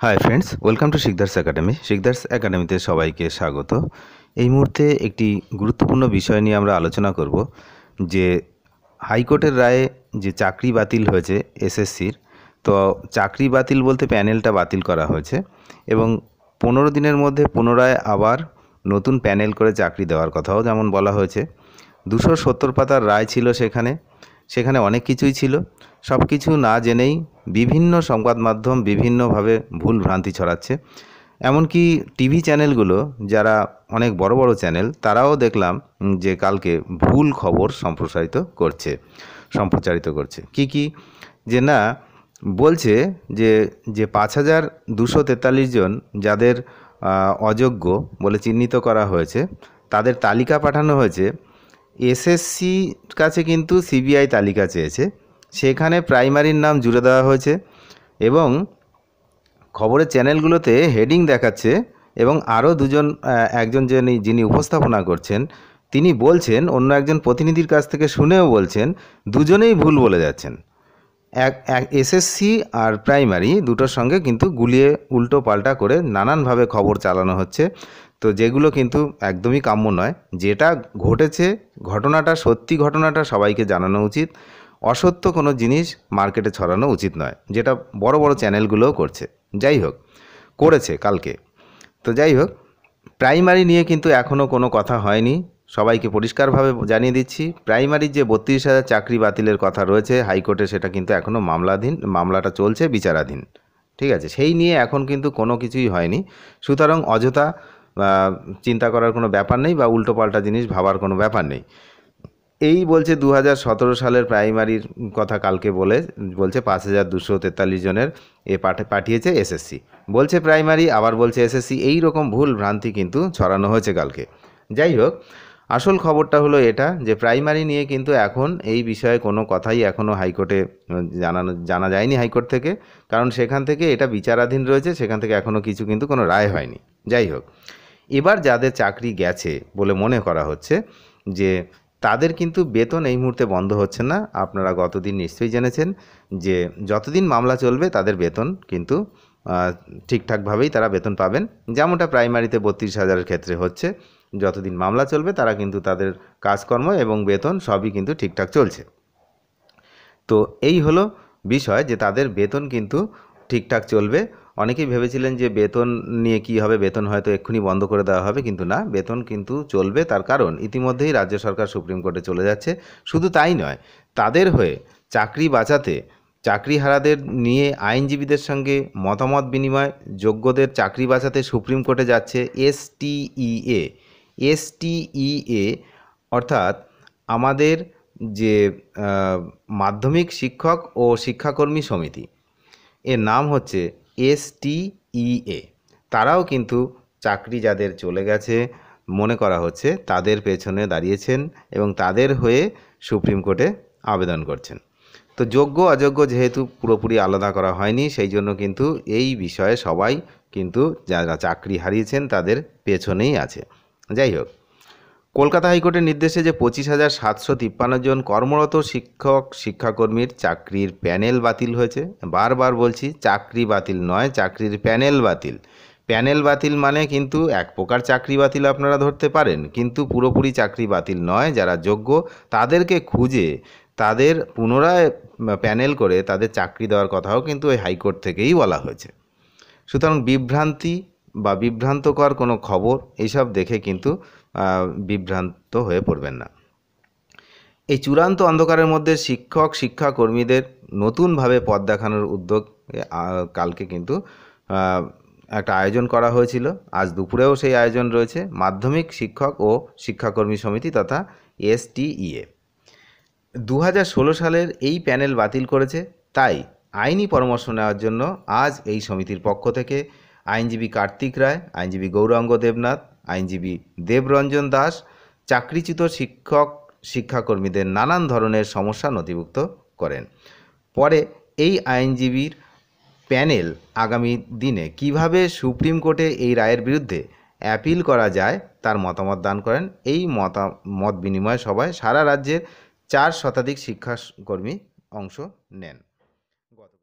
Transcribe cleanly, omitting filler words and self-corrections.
Hi friends, welcome to Sikdar's academy. Sikdar's একাডেমিতে সবাইকে স্বাগত। এই মুহূর্তে একটি গুরুত্বপূর্ণ বিষয় নিয়ে আমরা আলোচনা করব যে হাইকোর্টের রায়ে যে চাকরি বাতিল হয়েছে এসএসসির। তো চাকরি বাতিল বলতে প্যানেলটা বাতিল করা হয়েছে এবং 15 দিনের মধ্যে পুনরায় আবার নতুন প্যানেল করে চাকরি দেওয়ার কথাও যেমন বলা হয়েছে। 270 পাতার রায় ছিল সেখানে অনেক কিছুই ছিল। সব কিছু না জেনেই বিভিন্ন সংবাদ মাধ্যম বিভিন্নভাবে ভুল ভ্রান্তি ছড়াচ্ছে। এমনকি টিভি চ্যানেলগুলো যারা অনেক বড় বড় চ্যানেল, তারাও দেখলাম যে কালকে ভুল খবর সম্প্রচারিত করছে। কি যে না, বলছে যে 5243 জন যাদের অযোগ্য বলে চিহ্নিত করা হয়েছে, তাদের তালিকা পাঠানো হয়েছে। এসএসসির কাছে কিন্তু সিবিআই তালিকা চেয়েছে, সেখানে প্রাইমারির নাম জুড়ে দেওয়া হয়েছে এবং খবরের চ্যানেলগুলোতে হেডিং দেখাচ্ছে এবং আরও একজন যিনি উপস্থাপনা করছেন তিনি বলছেন, অন্য একজন প্রতিনিধির কাছ থেকে শুনেও বলছেন, দুজনেই ভুল বলে যাচ্ছেন। এক এসএসসি আর প্রাইমারি দুটোর সঙ্গে কিন্তু গুলিয়ে উল্টো পাল্টা করে নানানভাবে খবর চালানো হচ্ছে। তো যেগুলো কিন্তু একদমই কাম্য নয়। যেটা ঘটেছে, সত্যি ঘটনাটা সবাইকে জানানো উচিত। অসত্য কোনো জিনিস মার্কেটে ছড়ানো উচিত নয়, যেটা বড় বড় চ্যানেলগুলোও করেছে কালকে। তো যাই হোক, প্রাইমারি নিয়ে কিন্তু এখনও কোনো কথা হয়নি। সবাইকে পরিষ্কারভাবে জানিয়ে দিচ্ছি, প্রাইমারির যে 32,000 চাকরি বাতিলের কথা রয়েছে হাইকোর্টে, সেটা কিন্তু এখনও মামলাটা চলছে, বিচারাধীন। ঠিক আছে, সেই নিয়ে এখন কিন্তু কোনো কিছুই হয়নি। সুতরাং অযথা চিন্তা করার কোনো ব্যাপার নেই বা উল্টোপাল্টা জিনিস ভাবার কোনো ব্যাপার নেই। এই বলছে 2017 সালের প্রাইমারির কথা কালকে বলছে 5243 জনের পাঠিয়েছে এসএসসি, বলছে প্রাইমারি, আবার বলছে এসএসসি। এই রকম ভুল ভ্রান্তি কিন্তু ছড়ানো হয়েছে কালকে। যাই হোক, আসল খবরটা হলো এটা যে প্রাইমারি নিয়ে কিন্তু এখন এই বিষয়ে কোনো কথাই এখনও হাইকোর্টে জানা যায়নি হাইকোর্ট থেকে, কারণ সেখান থেকে এটা বিচারাধীন রয়েছে, সেখান থেকে এখনও কিছু কিন্তু কোনো রায় হয়নি। যাই হোক, এবার যাদের চাকরি গেছে বলে মনে করা হচ্ছে যে তাদের কিন্তু বেতন এই মুহূর্তে বন্ধ হচ্ছে না। আপনারা গতদিন নিশ্চয়ই জেনেছেন যে যতদিন মামলা চলবে তাদের বেতন কিন্তু ঠিকঠাকভাবেই তারা বেতন পাবেন, যেমনটা প্রাইমারিতে 32,000-এর ক্ষেত্রে হচ্ছে। যতদিন মামলা চলবে তারা কিন্তু তাদের কাজকর্ম এবং বেতন সবই কিন্তু ঠিকঠাক চলছে। তো এই হলো বিষয় যে তাদের বেতন কিন্তু ঠিকঠাক চলবে। অনেকেই ভেবেছিলেন যে বেতন নিয়ে কী হবে, বেতন হয়তো এক্ষুনি বন্ধ করে দেওয়া হবে, কিন্তু না, বেতন কিন্তু চলবে। তার কারণ ইতিমধ্যেই রাজ্য সরকার সুপ্রিম কোর্টে চলে যাচ্ছে। শুধু তাই নয়, তাদের হয়ে চাকরি বাঁচাতে, চাকরিহারাদের নিয়ে আইনজীবীদের সঙ্গে মতামত বিনিময়, যোগ্যদের চাকরি বাঁচাতে সুপ্রিম কোর্টে যাচ্ছে এসটিইএ, অর্থাৎ আমাদের যে মাধ্যমিক শিক্ষক ও শিক্ষাকর্মী সমিতি, এর নাম হচ্ছে এসটিইএ। তারাও কিন্তু চাকরি যাদের চলে গেছে মনে করা হচ্ছে তাদের পেছনে দাঁড়িয়েছেন এবং তাদের হয়ে সুপ্রিম কোর্টে আবেদন করছেন। তো যোগ্য অযোগ্য যেহেতু পুরোপুরি আলাদা করা হয়নি, সেই জন্য কিন্তু এই বিষয়ে সবাই কিন্তু যারা চাকরি হারিয়েছেন তাদের পেছনেই আছে। যাই হোক, কলকাতা হাইকোর্টের নির্দেশে যে 25,753 জন কর্মরত শিক্ষক শিক্ষাকর্মীর চাকরির প্যানেল বাতিল হয়েছে। বারবার বলছি, চাকরি বাতিল নয়, চাকরির প্যানেল বাতিল। প্যানেল বাতিল মানে কিন্তু এক প্রকার চাকরি বাতিল আপনারা ধরতে পারেন, কিন্তু পুরোপুরি চাকরি বাতিল নয়। যারা যোগ্য তাদেরকে খুঁজে তাদের পুনরায় প্যানেল করে তাদের চাকরি দেওয়ার কথাও কিন্তু ওই হাইকোর্ট থেকেই বলা হয়েছে। সুতরাং বিভ্রান্তকর কোনো খবর এইসব দেখে কিন্তু বিভ্রান্ত হয়ে পড়বেন না। এই চূড়ান্ত অন্ধকারের মধ্যে শিক্ষক শিক্ষাকর্মীদের নতুনভাবে পথ দেখানোর উদ্যোগ কালকে কিন্তু একটা আয়োজন করা হয়েছিল। আজ দুপুরেও সেই আয়োজন রয়েছে। মাধ্যমিক শিক্ষক ও শিক্ষাকর্মী সমিতি তথা এসটিইএ 2016 সালের এই প্যানেল বাতিল করেছে। তাই আইনি পরামর্শ নেওয়ার জন্য আজ এই সমিতির পক্ষ থেকে আইনজীবী কার্তিক রায়, আইনজীবী গৌরাঙ্গ দেবনাথ, আইনজীবী দেবরঞ্জন দাস চাকরিচ্যুত শিক্ষক শিক্ষাকর্মীদের নানান ধরনের সমস্যা নথিভুক্ত করেন। পরে এই আইনজীবীর প্যানেল আগামী দিনে কিভাবে সুপ্রিম কোর্টে এই রায়ের বিরুদ্ধে অ্যাপিল করা যায় তার মতামত দান করেন। এই মত বিনিময় সভায় সারা রাজ্যের 4 শতাধিক শিক্ষাকর্মী অংশ নেন।